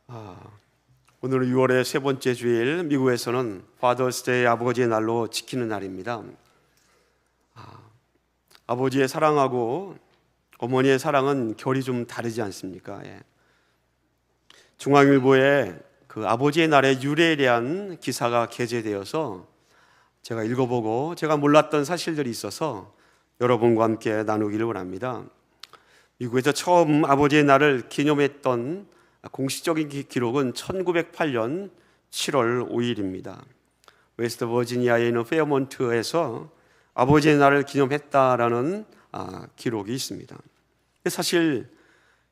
아, 오늘은 6월의 세 번째 주일, 미국에서는 파더스데이, 아버지의 날로 지키는 날입니다. 아버지의 사랑하고 어머니의 사랑은 결이 좀 다르지 않습니까? 중앙일보에 그 아버지의 날의 유래에 대한 기사가 게재되어서 제가 읽어보고 제가 몰랐던 사실들이 있어서 여러분과 함께 나누기를 원합니다. 미국에서 처음 아버지의 날을 기념했던 공식적인 기록은 1908년 7월 5일입니다. 웨스트 버지니아에 있는 페어몬트에서 아버지의 날을 기념했다라는 기록이 있습니다. 사실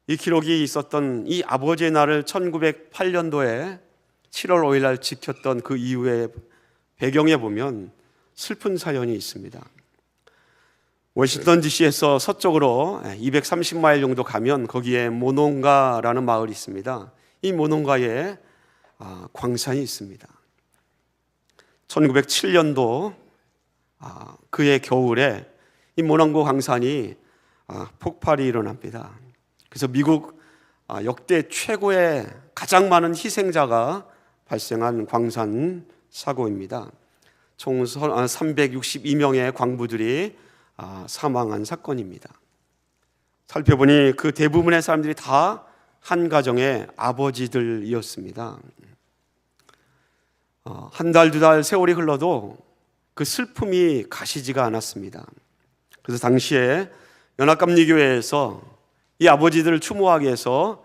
이 기록이 있었던 이 아버지의 날을 1908년도에 7월 5일 날 지켰던 그 이후의 배경에 보면 슬픈 사연이 있습니다. 워싱턴 DC에서 서쪽으로 230마일 정도 가면 거기에 모논가라는 마을이 있습니다. 이 모논가에 광산이 있습니다. 1907년도 그해 겨울에 이 모논가 광산이 폭발이 일어납니다. 그래서 미국 역대 최고의 가장 많은 희생자가 발생한 광산 사고입니다. 총 362명의 광부들이 사망한 사건입니다. 살펴보니 그 대부분의 사람들이 다 한 가정의 아버지들이었습니다. 한 달, 두 달 세월이 흘러도 그 슬픔이 가시지가 않았습니다. 그래서 당시에 연합감리교회에서 이 아버지들을 추모하기 위해서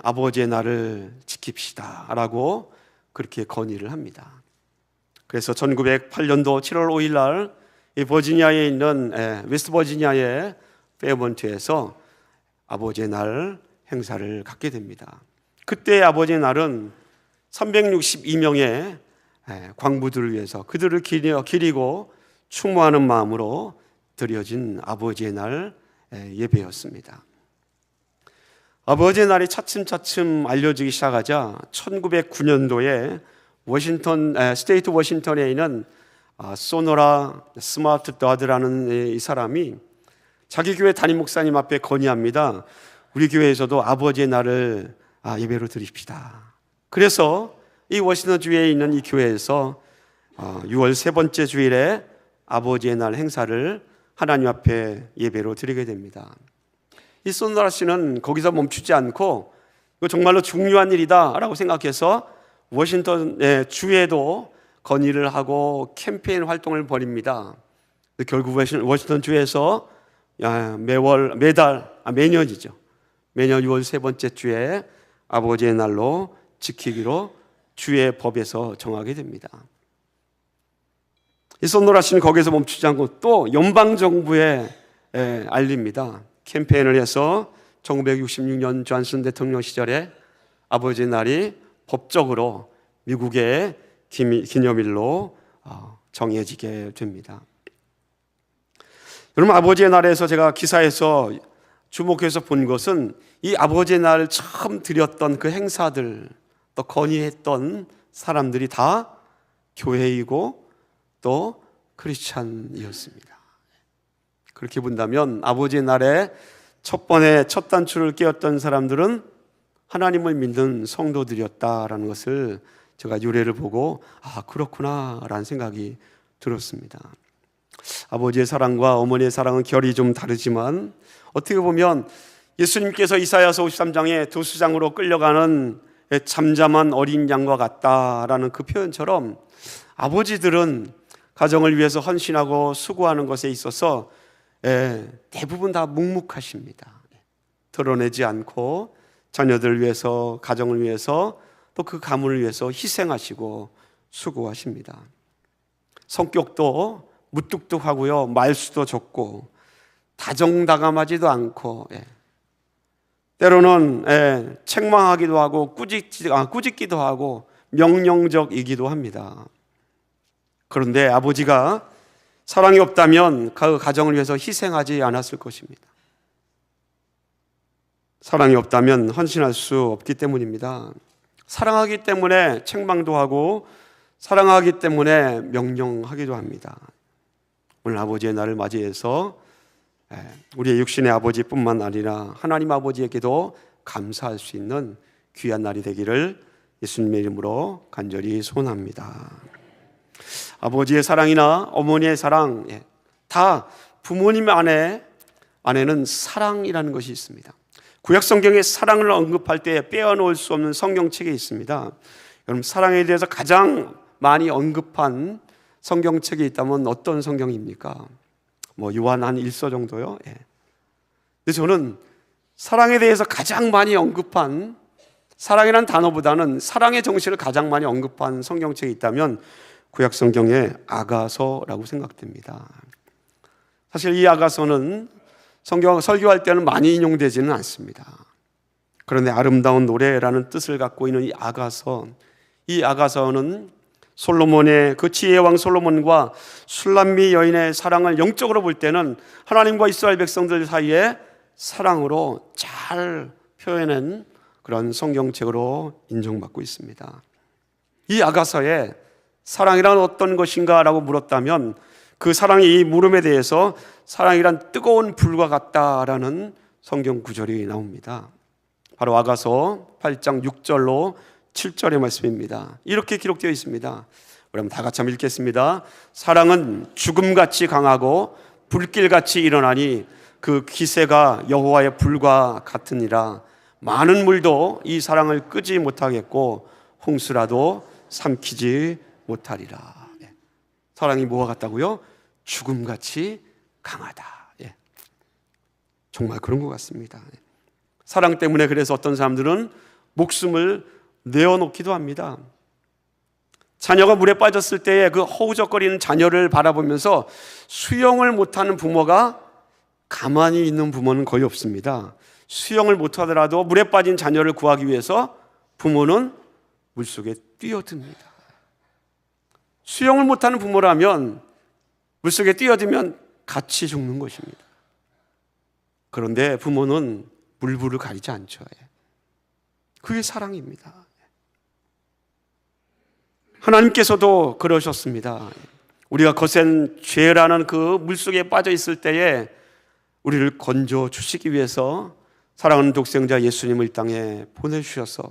아버지의 날을 지킵시다 라고 그렇게 건의를 합니다. 그래서 1908년도 7월 5일 날 이 버지니아에 있는 웨스트 버지니아의 페어몬트에서 아버지의 날 행사를 갖게 됩니다. 그때 아버지의 날은 362명의 광부들을 위해서 그들을 기리고 추모하는 마음으로 드려진 아버지의 날 예배였습니다. 아버지의 날이 차츰차츰 알려지기 시작하자 1909년도에 스테이트 워싱턴에 있는 소노라 스마트 더드라는 이 사람이 자기 교회 담임 목사님 앞에 건의합니다. 우리 교회에서도 아버지의 날을 예배로 드립시다. 그래서 이 워싱턴 주에 있는 이 교회에서 6월 세 번째 주일에 아버지의 날 행사를 하나님 앞에 예배로 드리게 됩니다. 이 소노라 씨는 거기서 멈추지 않고 이거 정말로 중요한 일이다 라고 생각해서 워싱턴 주에도 건의를 하고 캠페인 활동을 벌입니다. 결국 워싱턴 주에서 매년이죠. 매년 6월 세 번째 주에 아버지의 날로 지키기로 주의 법에서 정하게 됩니다. 이 소노라 씨는 거기서 멈추지 않고 또 연방정부에 알립니다. 캠페인을 해서 1966년 존슨 대통령 시절에 아버지의 날이 법적으로 미국의 기념일로 정해지게 됩니다. 여러분, 아버지의 날에서 제가 기사에서 주목해서 본 것은 이 아버지의 날 처음 드렸던 그 행사들, 또 건의했던 사람들이 다 교회이고 또 크리스찬이었습니다. 그렇게 본다면 아버지의 날에 첫 단추를 끼웠던 사람들은 하나님을 믿는 성도들이었다라는 것을 제가 유래를 보고 그렇구나 라는 생각이 들었습니다. 아버지의 사랑과 어머니의 사랑은 결이 좀 다르지만 어떻게 보면 예수님께서 이사야서 53장에 도수장으로 끌려가는 잠잠한 어린 양과 같다라는 그 표현처럼 아버지들은 가정을 위해서 헌신하고 수고하는 것에 있어서 대부분 다 묵묵하십니다. 드러내지 않고 자녀들을 위해서, 가정을 위해서, 또 그 가문을 위해서 희생하시고 수고하십니다. 성격도 무뚝뚝하고요, 말수도 적고 다정다감하지도 않고 때로는 책망하기도 하고 꾸짖기도 하고 명령적이기도 합니다. 그런데 아버지가 사랑이 없다면 그 가정을 위해서 희생하지 않았을 것입니다. 사랑이 없다면 헌신할 수 없기 때문입니다. 사랑하기 때문에 책망도 하고 사랑하기 때문에 명령하기도 합니다. 오늘 아버지의 날을 맞이해서 우리의 육신의 아버지뿐만 아니라 하나님 아버지에게도 감사할 수 있는 귀한 날이 되기를 예수님의 이름으로 간절히 소원합니다. 아버지의 사랑이나 어머니의 사랑, 다 부모님 안에는 사랑이라는 것이 있습니다. 구약 성경에 사랑을 언급할 때 빼어놓을 수 없는 성경책이 있습니다. 여러분, 사랑에 대해서 가장 많이 언급한 성경책이 있다면 어떤 성경입니까? 요한 한 1서 정도요. 근데 저는 사랑에 대해서 가장 많이 언급한, 사랑이라는 단어보다는 사랑의 정신을 가장 많이 언급한 성경책이 있다면 구약 성경의 아가서라고 생각됩니다. 사실 이 아가서는 성경 설교할 때는 많이 인용되지는 않습니다. 그런데 아름다운 노래라는 뜻을 갖고 있는 이 아가서는 솔로몬의 그 지혜의 왕 솔로몬과 술람미 여인의 사랑을 영적으로 볼 때는 하나님과 이스라엘 백성들 사이에 사랑으로 잘 표현한 그런 성경책으로 인정받고 있습니다. 이 아가서에 사랑이란 어떤 것인가 라고 물었다면 그 사랑의 이 물음에 대해서 사랑이란 뜨거운 불과 같다라는 성경 구절이 나옵니다. 바로 아가서 8장 6절로 7절의 말씀입니다. 이렇게 기록되어 있습니다. 우리 한번 다 같이 한번 읽겠습니다. 사랑은 죽음같이 강하고 불길같이 일어나니 그 기세가 여호와의 불과 같으니라. 많은 물도 이 사랑을 끄지 못하겠고 홍수라도 삼키지 못하리라. 사랑이 뭐와 같다고요? 죽음같이 강하다. 정말 그런 것 같습니다. 사랑 때문에 그래서 어떤 사람들은 목숨을 내어놓기도 합니다. 자녀가 물에 빠졌을 때에 그 허우적거리는 자녀를 바라보면서 수영을 못하는 부모가 가만히 있는 부모는 거의 없습니다. 수영을 못하더라도 물에 빠진 자녀를 구하기 위해서 부모는 물속에 뛰어듭니다. 수영을 못하는 부모라면 물속에 뛰어들면 같이 죽는 것입니다. 그런데 부모는 물불을 가리지 않죠. 그게 사랑입니다. 하나님께서도 그러셨습니다. 우리가 거센 죄라는 그 물속에 빠져 있을 때에 우리를 건져 주시기 위해서 사랑하는 독생자 예수님을 이 땅에 보내주셔서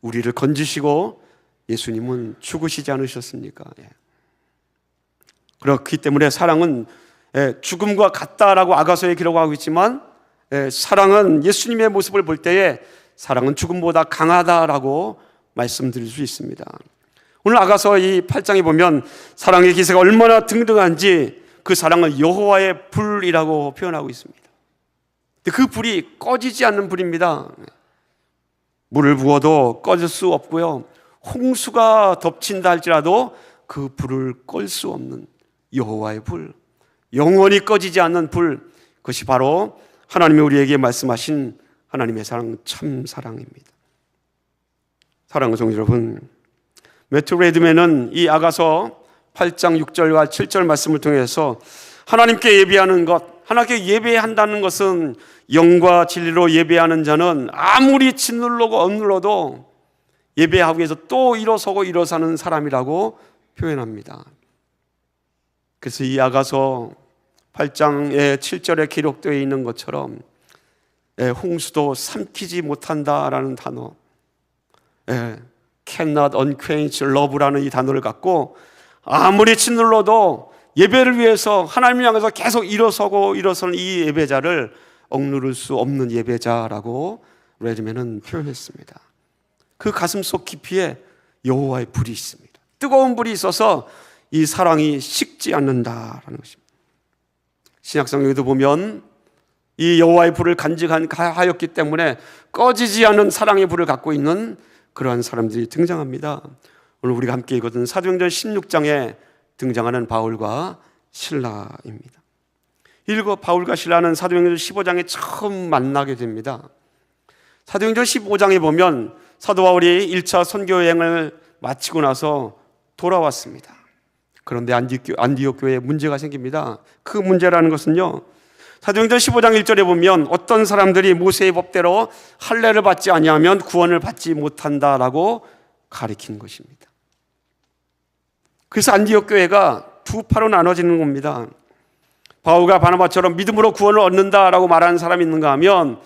우리를 건지시고 예수님은 죽으시지 않으셨습니까? 그렇기 때문에 사랑은 죽음과 같다라고 아가서에 기록하고 있지만 사랑은 예수님의 모습을 볼 때에 사랑은 죽음보다 강하다라고 말씀드릴 수 있습니다. 오늘 아가서 이 8장에 보면 사랑의 기세가 얼마나 등등한지 그 사랑을 여호와의 불이라고 표현하고 있습니다. 그 불이 꺼지지 않는 불입니다. 물을 부어도 꺼질 수 없고요, 홍수가 덮친다 할지라도 그 불을 끌 수 없는 여호와의 불, 영원히 꺼지지 않는 불, 그것이 바로 하나님이 우리에게 말씀하신 하나님의 사랑, 참 사랑입니다. 사랑하는 성도 여러분, 매튜 레드맨은 이 아가서 8장 6절과 7절 말씀을 통해서 하나님께 예배하는 것, 하나님께 예배한다는 것은 영과 진리로 예배하는 자는 아무리 짓눌러고 억눌러도 예배하기 위해서 또 일어서고 일어서는 사람이라고 표현합니다. 그래서 이 아가서 8장의 7절에 기록되어 있는 것처럼 홍수도 삼키지 못한다라는 단어, cannot unquench love라는 이 단어를 갖고 아무리 짓눌러도 예배를 위해서 하나님을 향해서 계속 일어서고 일어서는 이 예배자를 억누를 수 없는 예배자라고 레드맨은 표현했습니다. 그 가슴속 깊이에 여호와의 불이 있습니다. 뜨거운 불이 있어서 이 사랑이 식지 않는다라는 것입니다. 신약성경에도 보면 이 여호와의 불을 간직하였기 때문에 꺼지지 않는 사랑의 불을 갖고 있는 그러한 사람들이 등장합니다. 오늘 우리가 함께 읽었던 사도행전 16장에 등장하는 바울과 실라입니다. 바울과 실라는 사도행전 15장에 처음 만나게 됩니다. 사도행전 15장에 보면 사도 바울이 1차 선교 여행을 마치고 나서 돌아왔습니다. 그런데 안디옥 교회에 문제가 생깁니다. 그 문제라는 것은요, 사도행전 15장 1절에 보면 어떤 사람들이 모세의 법대로 할례를 받지 아니하면 구원을 받지 못한다라고 가리킨 것입니다. 그래서 안디옥 교회가 두 파로 나눠지는 겁니다. 바울과 바나바처럼 믿음으로 구원을 얻는다라고 말하는 사람이 있는가 하면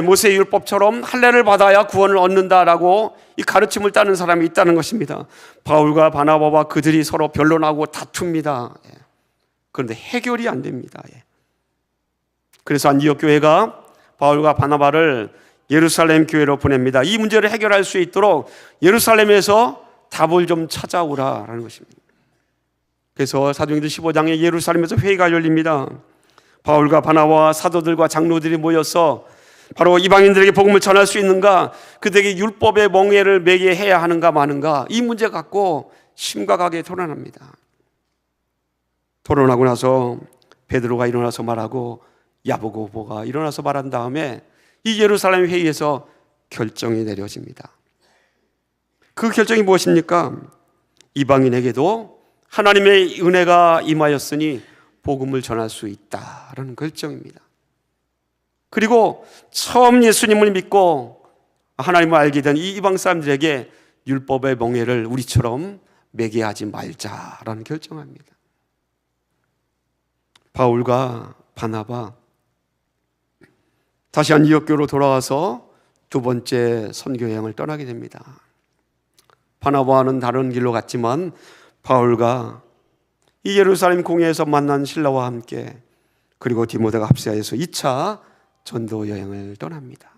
모세의 율법처럼 할례를 받아야 구원을 얻는다라고 이 가르침을 따는 사람이 있다는 것입니다. 바울과 바나바와 그들이 서로 변론하고 다툽니다. 그런데 해결이 안 됩니다. 그래서 안디옥 교회가 바울과 바나바를 예루살렘 교회로 보냅니다. 이 문제를 해결할 수 있도록 예루살렘에서 답을 좀 찾아오라라는 것입니다. 그래서 사도행전 15장에 예루살렘에서 회의가 열립니다. 바울과 바나바와 사도들과 장로들이 모여서 바로 이방인들에게 복음을 전할 수 있는가, 그들에게 율법의 멍에를 매게 해야 하는가 마는가, 이 문제 갖고 심각하게 토론합니다. 토론하고 나서 베드로가 일어나서 말하고 야고보가 일어나서 말한 다음에 이 예루살렘 회의에서 결정이 내려집니다. 그 결정이 무엇입니까? 이방인에게도 하나님의 은혜가 임하였으니 복음을 전할 수 있다라는 결정입니다. 그리고 처음 예수님을 믿고 하나님을 알게 된 이 이방 사람들에게 율법의 멍에를 우리처럼 매게 하지 말자라는 결정합니다. 바울과 바나바 다시 안디옥교로 돌아와서 두 번째 선교 여행을 떠나게 됩니다. 바나바와는 다른 길로 갔지만 바울과 이 예루살렘 공회에서 만난 신라와 함께 그리고 디모데가 합세하여서 2차 전도 여행을 떠납니다.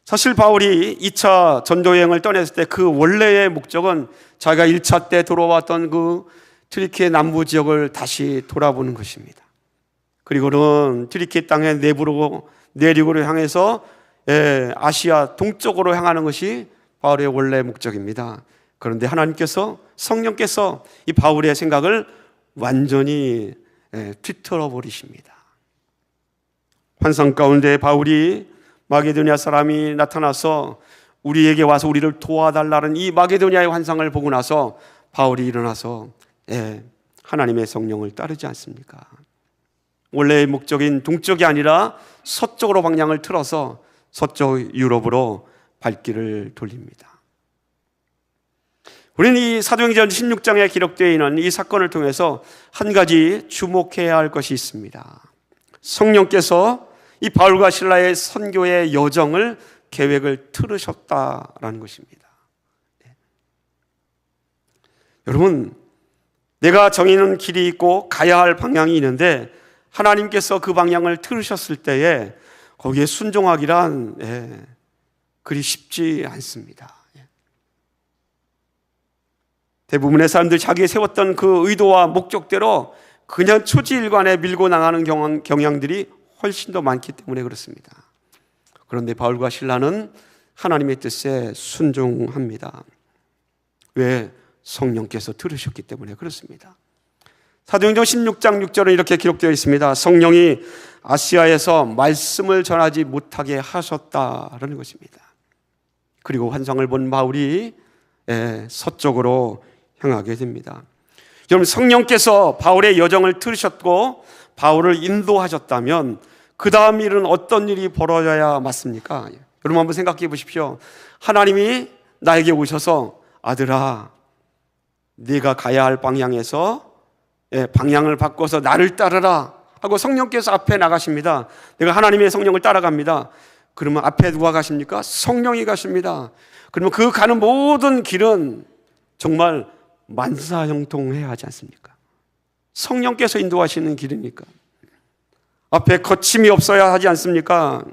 사실 바울이 2차 전도 여행을 떠났을 때 그 원래의 목적은 자기가 1차 때 돌아왔던 그 트리키의 남부 지역을 다시 돌아보는 것입니다. 그리고는 트리키 땅의 내륙으로 향해서 아시아 동쪽으로 향하는 것이 바울의 원래 목적입니다. 그런데 하나님께서, 성령께서 이 바울의 생각을 완전히 뒤틀어 버리십니다. 환상 가운데 바울이 마게도니아 사람이 나타나서 우리에게 와서 우리를 도와달라는 이 마게도니아의 환상을 보고 나서 바울이 일어나서 하나님의 성령을 따르지 않습니까? 원래의 목적인 동쪽이 아니라 서쪽으로 방향을 틀어서 서쪽 유럽으로 발길을 돌립니다. 우리는 이 사도행전 16장에 기록되어 있는 이 사건을 통해서 한 가지 주목해야 할 것이 있습니다. 성령께서 이 바울과 실라의 선교의 여정을 계획을 틀으셨다라는 것입니다. 여러분, 내가 정해놓은 길이 있고 가야 할 방향이 있는데 하나님께서 그 방향을 틀으셨을 때에 거기에 순종하기란 그리 쉽지 않습니다. 대부분의 사람들 자기가 세웠던 그 의도와 목적대로 그냥 초지일관에 밀고 나가는 경향들이 훨씬 더 많기 때문에 그렇습니다. 그런데 바울과 실라는 하나님의 뜻에 순종합니다. 왜? 성령께서 들으셨기 때문에 그렇습니다. 사도행전 16장 6절은 이렇게 기록되어 있습니다. 성령이 아시아에서 말씀을 전하지 못하게 하셨다라는 것입니다. 그리고 환상을 본 바울이 서쪽으로 향하게 됩니다. 여러분, 성령께서 바울의 여정을 틀으셨고 바울을 인도하셨다면 그 다음 일은 어떤 일이 벌어져야 맞습니까? 여러분 한번 생각해 보십시오. 하나님이 나에게 오셔서 아들아, 네가 가야 할 방향에서 방향을 바꿔서 나를 따르라 하고 성령께서 앞에 나가십니다. 내가 하나님의 성령을 따라갑니다. 그러면 앞에 누가 가십니까? 성령이 가십니다. 그러면 그 가는 모든 길은 정말 만사형통해야 하지 않습니까? 성령께서 인도하시는 길이니까. 앞에 거침이 없어야 하지 않습니까?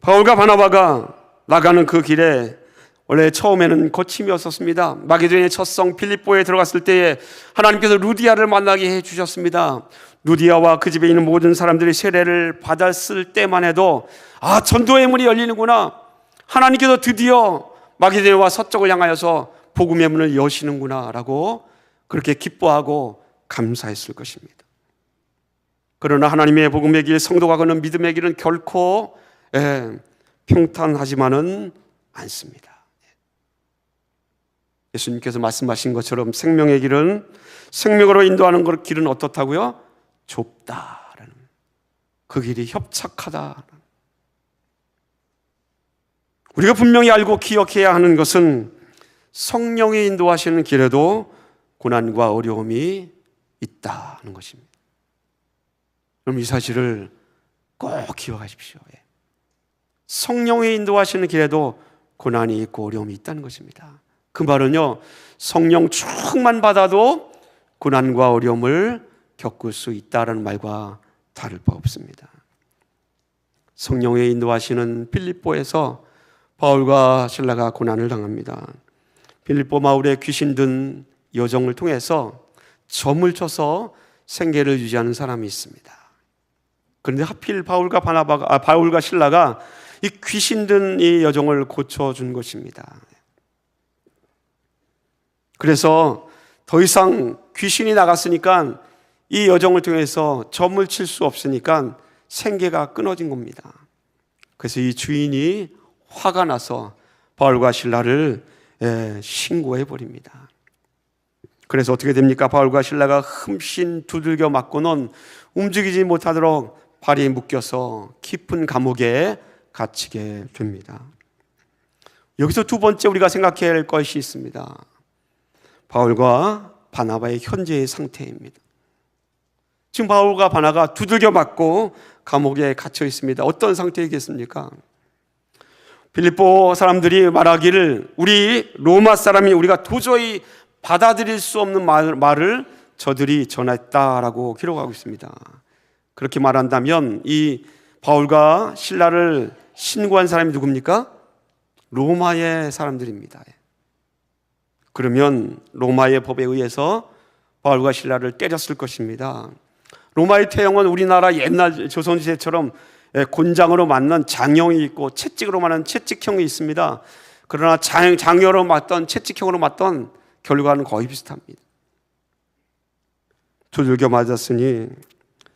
바울과 바나바가 나가는 그 길에 원래 처음에는 거침이 없었습니다. 마게도니아의 첫 성 필립보에 들어갔을 때에 하나님께서 루디아를 만나게 해주셨습니다. 루디아와 그 집에 있는 모든 사람들이 세례를 받았을 때만 해도 전도의 문이 열리는구나, 하나님께서 드디어 마게도니아와 서쪽을 향하여서 복음의 문을 여시는구나 라고 그렇게 기뻐하고 감사했을 것입니다. 그러나 하나님의 복음의 길, 성도가 걷는 믿음의 길은 결코 평탄하지만은 않습니다. 예수님께서 말씀하신 것처럼 생명의 길은, 생명으로 인도하는 길은 어떻다고요? 좁다라는, 그 길이 협착하다. 우리가 분명히 알고 기억해야 하는 것은 성령이 인도하시는 길에도 고난과 어려움이 있다는 것입니다. 그럼 이 사실을 꼭 기억하십시오. 성령의 인도하시는 길에도 고난이 있고 어려움이 있다는 것입니다. 그 말은요, 성령 충만 받아도 고난과 어려움을 겪을 수 있다는 말과 다를 바 없습니다. 성령의 인도하시는 빌립보에서 바울과 실라가 고난을 당합니다. 빌립보 마을에 귀신 든 여정을 통해서 점을 쳐서 생계를 유지하는 사람이 있습니다. 그런데 하필 바울과 실라가 이 귀신 든 이 여정을 고쳐준 것입니다. 그래서 더 이상 귀신이 나갔으니까 이 여정을 통해서 점을 칠 수 없으니까 생계가 끊어진 겁니다. 그래서 이 주인이 화가 나서 바울과 실라를 신고해 버립니다. 그래서 어떻게 됩니까? 바울과 실라가 흠씬 두들겨 맞고는 움직이지 못하도록 발이 묶여서 깊은 감옥에 갇히게 됩니다. 여기서 두 번째 우리가 생각해야 할 것이 있습니다. 바울과 바나바의 현재의 상태입니다. 지금 바울과 바나가 두들겨 맞고 감옥에 갇혀 있습니다. 어떤 상태이겠습니까? 빌립보 사람들이 말하기를 우리 로마 사람이 우리가 도저히 받아들일 수 없는 말을 저들이 전했다라고 기록하고 있습니다. 그렇게 말한다면 이 바울과 실라를 신고한 사람이 누굽니까? 로마의 사람들입니다. 그러면 로마의 법에 의해서 바울과 실라를 때렸을 것입니다. 로마의 태형은 우리나라 옛날 조선시대처럼 곤장으로 맞는 장형이 있고 채찍으로 맞는 채찍형이 있습니다. 그러나 장여로 맞던 채찍형으로 맞던 결과는 거의 비슷합니다. 두들겨 맞았으니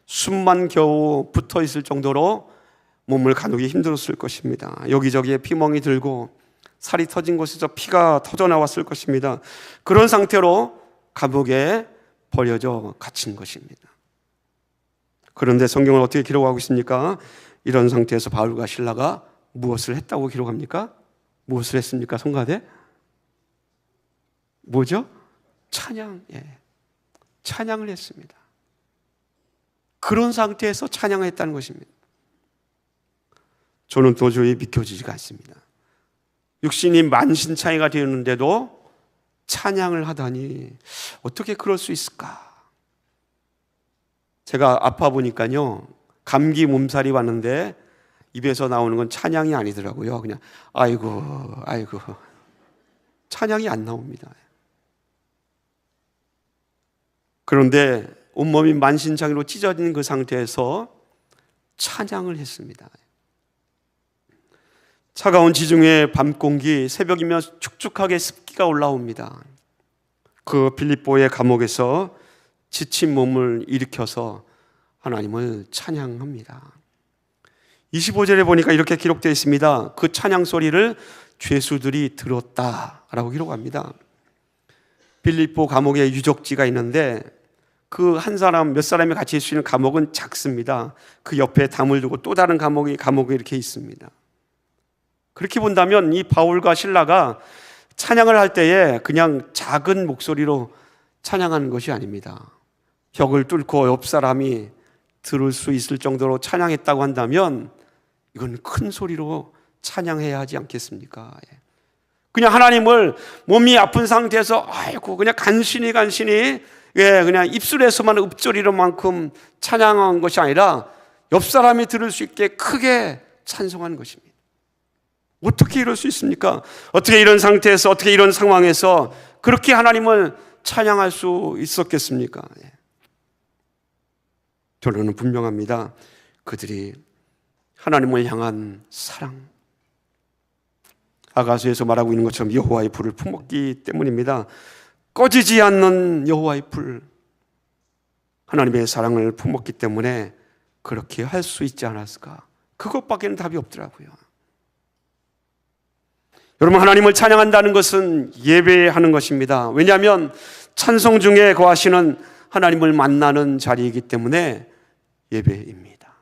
숨만 겨우 붙어 있을 정도로 몸을 가누기 힘들었을 것입니다. 여기저기에 피멍이 들고 살이 터진 곳에서 피가 터져 나왔을 것입니다. 그런 상태로 감옥에 버려져 갇힌 것입니다. 그런데 성경은 어떻게 기록하고 있습니까? 이런 상태에서 바울과 실라가 무엇을 했다고 기록합니까? 무엇을 했습니까? 성가대? 뭐죠? 찬양. 찬양을 했습니다. 그런 상태에서 찬양을 했다는 것입니다. 저는 도저히 믿겨지지가 않습니다. 육신이 만신창이가 되었는데도 찬양을 하다니 어떻게 그럴 수 있을까? 제가 아파 보니까요, 감기 몸살이 왔는데 입에서 나오는 건 찬양이 아니더라고요. 그냥 아이고 찬양이 안 나옵니다. 그런데 온몸이 만신창이로 찢어진 그 상태에서 찬양을 했습니다. 차가운 지중해 밤 공기, 새벽이면 축축하게 습기가 올라옵니다. 그 빌립보의 감옥에서 지친 몸을 일으켜서 하나님을 찬양합니다. 25절에 보니까 이렇게 기록되어 있습니다. 그 찬양 소리를 죄수들이 들었다라고 기록합니다. 빌립보 감옥에 유적지가 있는데 그 한 사람, 몇 사람이 같이 있을 수 있는 감옥은 작습니다. 그 옆에 담을 두고 또 다른 감옥에 이렇게 있습니다. 그렇게 본다면 이 바울과 실라가 찬양을 할 때에 그냥 작은 목소리로 찬양하는 것이 아닙니다. 벽을 뚫고 옆 사람이 들을 수 있을 정도로 찬양했다고 한다면 이건 큰 소리로 찬양해야 하지 않겠습니까? 그냥 하나님을 몸이 아픈 상태에서 그냥 간신히 그냥 입술에서만 읊조리로만큼 찬양한 것이 아니라 옆 사람이 들을 수 있게 크게 찬송한 것입니다. 어떻게 이럴 수 있습니까? 어떻게 이런 상태에서, 어떻게 이런 상황에서 그렇게 하나님을 찬양할 수 있었겠습니까? 결론은 분명합니다. 그들이 하나님을 향한 사랑, 아가서에서 말하고 있는 것처럼 여호와의 불을 품었기 때문입니다. 꺼지지 않는 여호와의 불, 하나님의 사랑을 품었기 때문에 그렇게 할 수 있지 않았을까? 그것밖에는 답이 없더라고요. 여러분, 하나님을 찬양한다는 것은 예배하는 것입니다. 왜냐하면 찬송 중에 거하시는 하나님을 만나는 자리이기 때문에 예배입니다.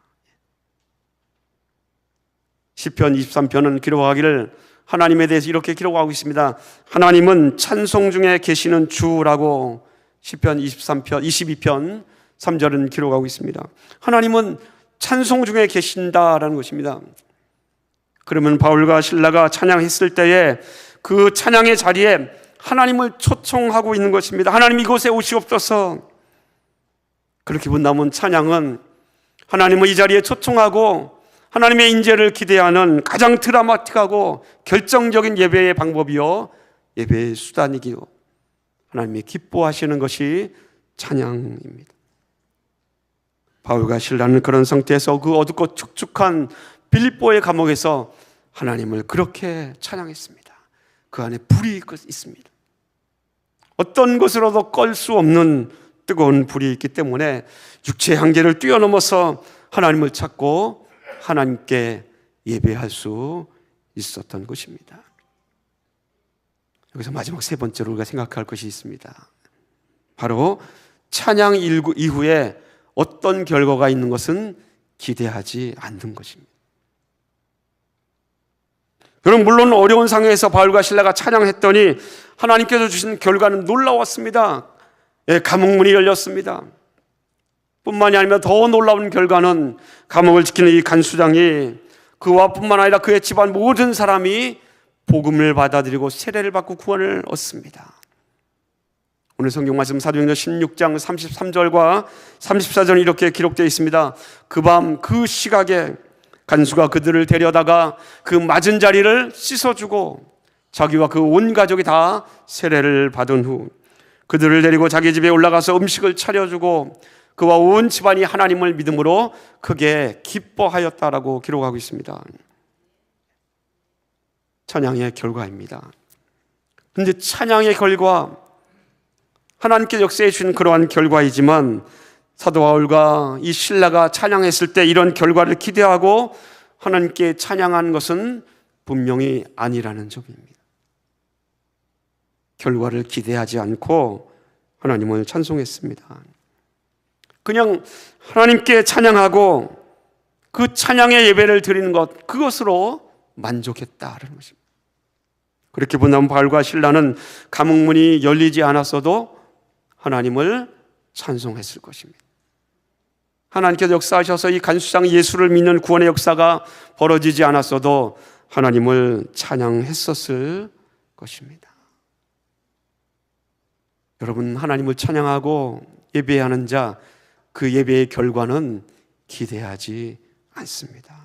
시편 23편은 기록하기를 하나님에 대해서 이렇게 기록하고 있습니다. 하나님은 찬송 중에 계시는 주라고 시편 22편 3절은 기록하고 있습니다. 하나님은 찬송 중에 계신다라는 것입니다. 그러면 바울과 실라가 찬양했을 때에 그 찬양의 자리에 하나님을 초청하고 있는 것입니다. 하나님 이곳에 오시옵소서. 그렇게 본다면 찬양은 하나님을 이 자리에 초청하고 하나님의 인재를 기대하는 가장 드라마틱하고 결정적인 예배의 방법이요, 예배의 수단이기요, 하나님이 기뻐하시는 것이 찬양입니다. 바울과 실라는 그런 상태에서 그 어둡고 축축한 빌립보의 감옥에서 하나님을 그렇게 찬양했습니다. 그 안에 불이 있습니다. 어떤 것으로도 끌 수 없는 뜨거운 불이 있기 때문에 육체의 한계를 뛰어넘어서 하나님을 찾고 하나님께 예배할 수 있었던 것입니다. 여기서 마지막 세 번째로 우리가 생각할 것이 있습니다. 바로 찬양 이후에 어떤 결과가 있는 것은 기대하지 않는 것입니다. 여러분, 물론 어려운 상황에서 바울과 실라가 찬양했더니 하나님께서 주신 결과는 놀라웠습니다. 감옥문이 열렸습니다. 뿐만이 아니라 더 놀라운 결과는 감옥을 지키는 이 간수장이 그와 뿐만 아니라 그의 집안 모든 사람이 복음을 받아들이고 세례를 받고 구원을 얻습니다. 오늘 성경 말씀 사도행전 16장 33절과 34절은 이렇게 기록되어 있습니다. 그 밤 그 시각에 간수가 그들을 데려다가 그 맞은 자리를 씻어주고 자기와 그 온 가족이 다 세례를 받은 후 그들을 데리고 자기 집에 올라가서 음식을 차려주고 그와 온 집안이 하나님을 믿음으로 크게 기뻐하였다라고 기록하고 있습니다. 찬양의 결과입니다. 그런데 찬양의 결과, 하나님께 역사해 주신 그러한 결과이지만 사도 바울과 이 실라가 찬양했을 때 이런 결과를 기대하고 하나님께 찬양한 것은 분명히 아니라는 점입니다. 결과를 기대하지 않고 하나님을 찬송했습니다. 그냥 하나님께 찬양하고 그 찬양의 예배를 드리는 것, 그것으로 만족했다는 것입니다. 그렇게 본다면 바울과 실라는 감옥문이 열리지 않았어도 하나님을 찬송했을 것입니다. 하나님께서 역사하셔서 이 간수장 예수를 믿는 구원의 역사가 벌어지지 않았어도 하나님을 찬양했었을 것입니다. 여러분, 하나님을 찬양하고 예배하는 자, 그 예배의 결과는 기대하지 않습니다.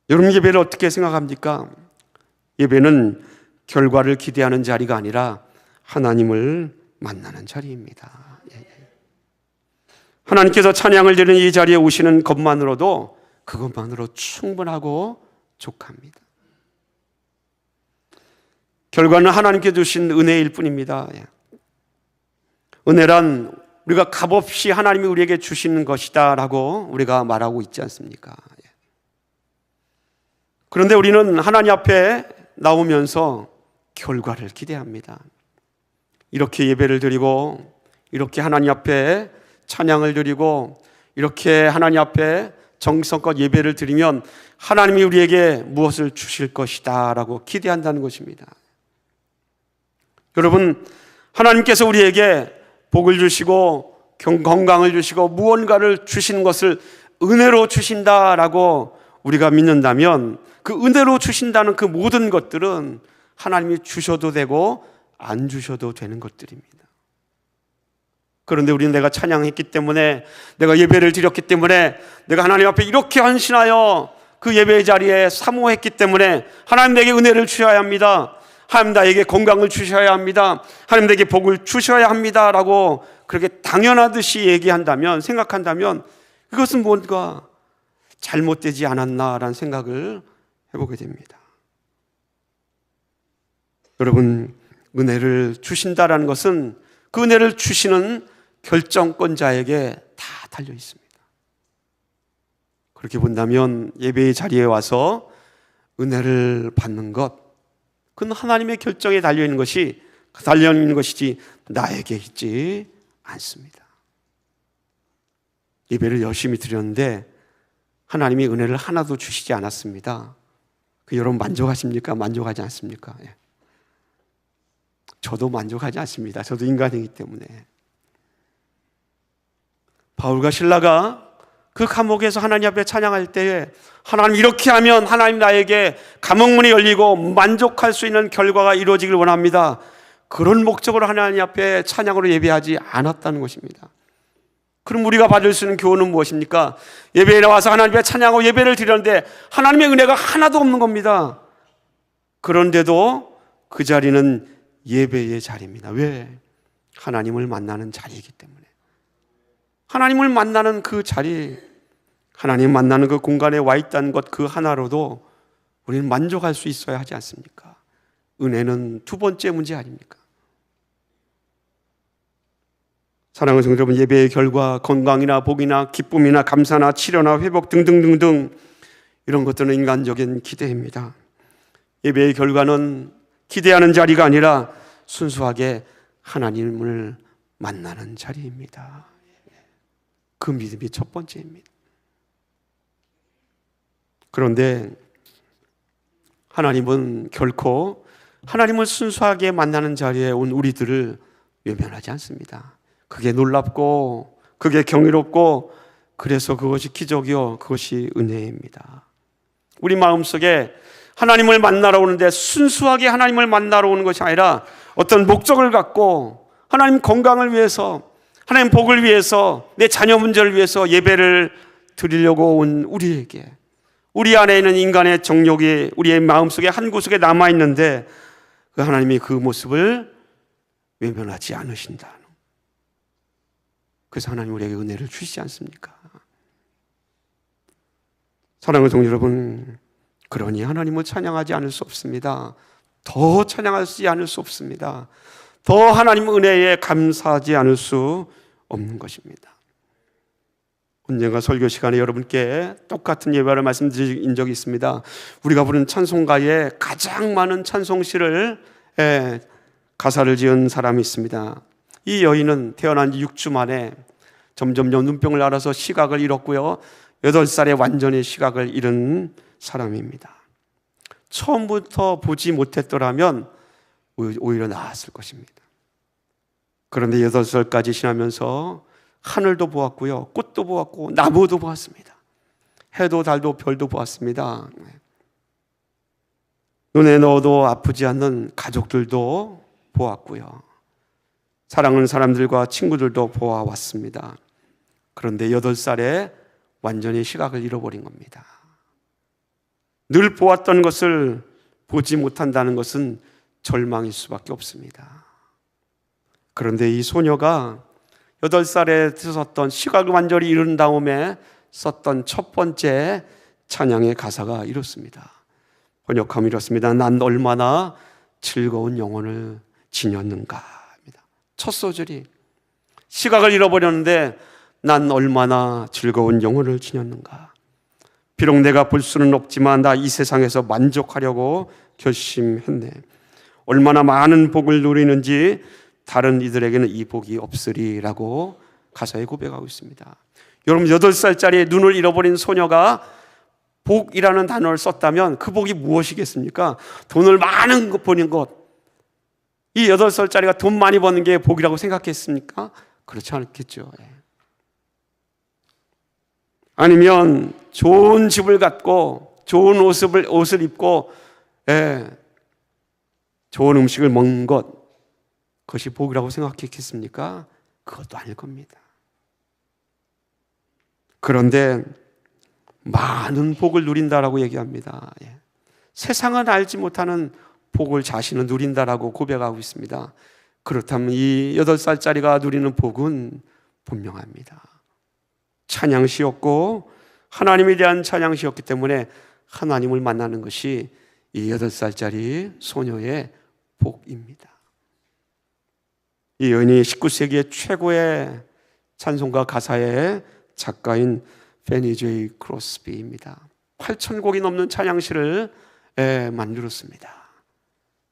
여러분, 예배를 어떻게 생각합니까? 예배는 결과를 기대하는 자리가 아니라 하나님을 만나는 자리입니다. 하나님께서 찬양을 드리는 이 자리에 오시는 것만으로도 그것만으로 충분하고 족합니다. 결과는 하나님께 주신 은혜일 뿐입니다. 은혜란 우리가 값없이 하나님이 우리에게 주시는 것이다 라고 우리가 말하고 있지 않습니까? 그런데 우리는 하나님 앞에 나오면서 결과를 기대합니다. 이렇게 예배를 드리고 이렇게 하나님 앞에 찬양을 드리고 이렇게 하나님 앞에 정성껏 예배를 드리면 하나님이 우리에게 무엇을 주실 것이다 라고 기대한다는 것입니다. 여러분, 하나님께서 우리에게 복을 주시고 건강을 주시고 무언가를 주시는 것을 은혜로 주신다라고 우리가 믿는다면 그 은혜로 주신다는 그 모든 것들은 하나님이 주셔도 되고 안 주셔도 되는 것들입니다. 그런데 우리는 내가 찬양했기 때문에, 내가 예배를 드렸기 때문에, 내가 하나님 앞에 이렇게 헌신하여 그 예배의 자리에 사모했기 때문에 하나님 내게 은혜를 주셔야 합니다. 하나님 나에게 건강을 주셔야 합니다. 하나님 내게 복을 주셔야 합니다 라고 그렇게 당연하듯이 얘기한다면, 생각한다면 그것은 뭔가 잘못되지 않았나라는 생각을 해보게 됩니다. 여러분, 은혜를 주신다라는 것은 그 은혜를 주시는 결정권자에게 다 달려 있습니다. 그렇게 본다면 예배의 자리에 와서 은혜를 받는 것, 그건 하나님의 결정에 달려 있는 것이지 나에게 있지 않습니다. 예배를 열심히 드렸는데 하나님이 은혜를 하나도 주시지 않았습니다. 여러분 만족하십니까? 만족하지 않습니까? 저도 만족하지 않습니다. 저도 인간이기 때문에. 바울과 실라가 그 감옥에서 하나님 앞에 찬양할 때에 하나님 이렇게 하면 하나님 나에게 감옥문이 열리고 만족할 수 있는 결과가 이루어지길 원합니다. 그런 목적으로 하나님 앞에 찬양으로 예배하지 않았다는 것입니다. 그럼 우리가 받을 수 있는 교훈은 무엇입니까? 예배에 나와서 하나님 앞에 찬양하고 예배를 드렸는데 하나님의 은혜가 하나도 없는 겁니다. 그런데도 그 자리는 예배의 자리입니다. 왜? 하나님을 만나는 자리이기 때문에. 하나님을 만나는 그 자리, 하나님 만나는 그 공간에 와 있다는 것 그 하나로도 우리는 만족할 수 있어야 하지 않습니까? 은혜는 두 번째 문제 아닙니까? 사랑하는 성도 여러분, 예배의 결과 건강이나 복이나 기쁨이나 감사나 치료나 회복 등등등등 이런 것들은 인간적인 기대입니다. 예배의 결과는 기대하는 자리가 아니라 순수하게 하나님을 만나는 자리입니다. 그 믿음이 첫 번째입니다. 그런데 하나님은 결코 하나님을 순수하게 만나는 자리에 온 우리들을 외면하지 않습니다. 그게 놀랍고 그게 경이롭고 그래서 그것이 기적이요 그것이 은혜입니다. 우리 마음속에 하나님을 만나러 오는데 순수하게 하나님을 만나러 오는 것이 아니라 어떤 목적을 갖고 하나님 건강을 위해서 하나님 복을 위해서 내 자녀 문제를 위해서 예배를 드리려고 온 우리에게 우리 안에 있는 인간의 정욕이 우리의 마음속에 한 구석에 남아있는데 그 하나님이 그 모습을 외면하지 않으신다. 그래서 하나님 우리에게 은혜를 주시지 않습니까? 사랑하는 성도 여러분, 그러니 하나님을 찬양하지 않을 수 없습니다. 더 찬양하지 않을 수 없습니다. 더 하나님 은혜에 감사하지 않을 수 없는 것입니다. 언젠가 설교 시간에 여러분께 똑같은 예배를 말씀드린 적이 있습니다. 우리가 부른 찬송가에 가장 많은 찬송시를 가사를 지은 사람이 있습니다. 이 여인은 태어난 지 6주 만에 점점점 눈병을 앓아서 시각을 잃었고요. 8살에 완전히 시각을 잃은 사람입니다. 처음부터 보지 못했더라면 오히려 나았을 것입니다. 그런데 8살까지 지나면서 하늘도 보았고요. 꽃도 보았고 나무도 보았습니다. 해도 달도 별도 보았습니다. 눈에 넣어도 아프지 않는 가족들도 보았고요. 사랑하는 사람들과 친구들도 보아왔습니다. 그런데 8살에 완전히 시각을 잃어버린 겁니다. 늘 보았던 것을 보지 못한다는 것은 절망일 수밖에 없습니다. 그런데 이 소녀가 8살에 썼던 시각을 완전히 잃은 다음에 썼던 첫 번째 찬양의 가사가 이렇습니다. 번역하면 이렇습니다. 난 얼마나 즐거운 영혼을 지녔는가. 첫 소절이 시각을 잃어버렸는데 난 얼마나 즐거운 영혼을 지녔는가. 비록 내가 볼 수는 없지만 나 이 세상에서 만족하려고 결심했네. 얼마나 많은 복을 누리는지 다른 이들에게는 이 복이 없으리라고 가사에 고백하고 있습니다. 여러분 8살짜리 눈을 잃어버린 소녀가 복이라는 단어를 썼다면 그 복이 무엇이겠습니까? 돈을 많은 것 버는 것. 이 8살짜리가 돈 많이 버는 게 복이라고 생각했습니까? 그렇지 않겠죠. 아니면 좋은 집을 갖고 좋은 옷을 입고 좋은 음식을 먹는 것, 그것이 복이라고 생각했겠습니까? 그것도 아닐 겁니다. 그런데 많은 복을 누린다라고 얘기합니다. 세상은 알지 못하는 복을 자신은 누린다라고 고백하고 있습니다. 그렇다면 이 8살짜리가 누리는 복은 분명합니다. 찬양시였고 하나님에 대한 찬양시였기 때문에 하나님을 만나는 것이 이 8살짜리 소녀의 복입니다. 이 여인이 19세기의 최고의 찬송가 가사의 작가인 페니 제이 크로스비입니다. 8,000곡이 넘는 찬양시를 만들었습니다.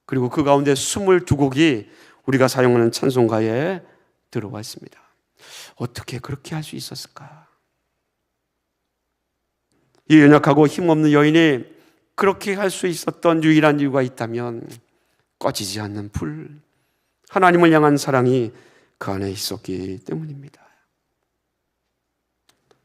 그리고 그 가운데 22곡이 우리가 사용하는 찬송가에 들어와 있습니다. 어떻게 그렇게 할 수 있었을까? 이 연약하고 힘없는 여인이 그렇게 할 수 있었던 유일한 이유가 있다면 꺼지지 않는 불, 하나님을 향한 사랑이 그 안에 있었기 때문입니다.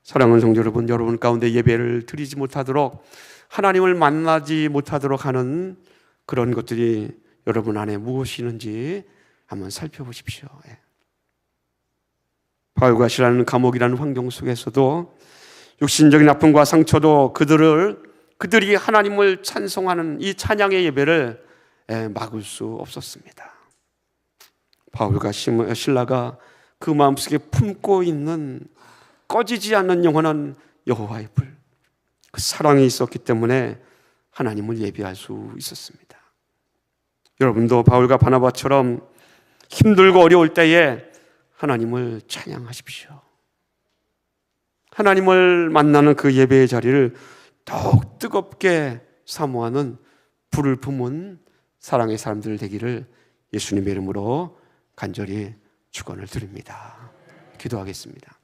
사랑하는 성도 여러분, 여러분 가운데 예배를 드리지 못하도록, 하나님을 만나지 못하도록 하는 그런 것들이 여러분 안에 무엇이 있는지 한번 살펴보십시오. 바울과 시라는 감옥이라는 환경 속에서도 육신적인 아픔과 상처도 그들이 하나님을 찬송하는 이 찬양의 예배를 막을 수 없었습니다. 바울과 실라가 그 마음속에 품고 있는 꺼지지 않는 영원한 여호와의 불, 그 사랑이 있었기 때문에 하나님을 예배할 수 있었습니다. 여러분도 바울과 바나바처럼 힘들고 어려울 때에 하나님을 찬양하십시오. 하나님을 만나는 그 예배의 자리를 더욱 뜨겁게 사모하는 불을 품은 사랑의 사람들 되기를 예수님의 이름으로 간절히 축원을 드립니다. 기도하겠습니다.